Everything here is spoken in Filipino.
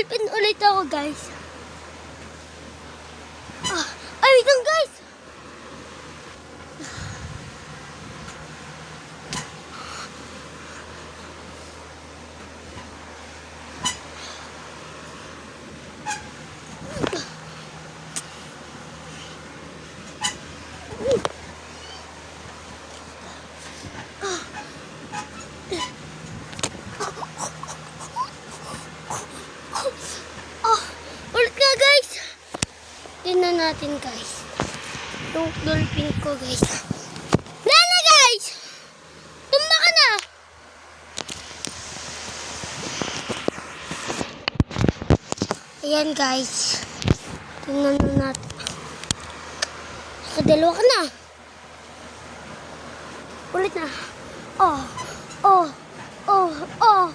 Mag-dolphin ulit ako, guys. Ay, wait lang, guys. Ulit nga, guys. Tingnan natin, guys. Yung dolphin ko, guys. Nana, guys! Tumba ka na! Ayan, guys. Tingnan na natin. Nakadalawa ka na. Ulit na. Oh. Wow. Oh.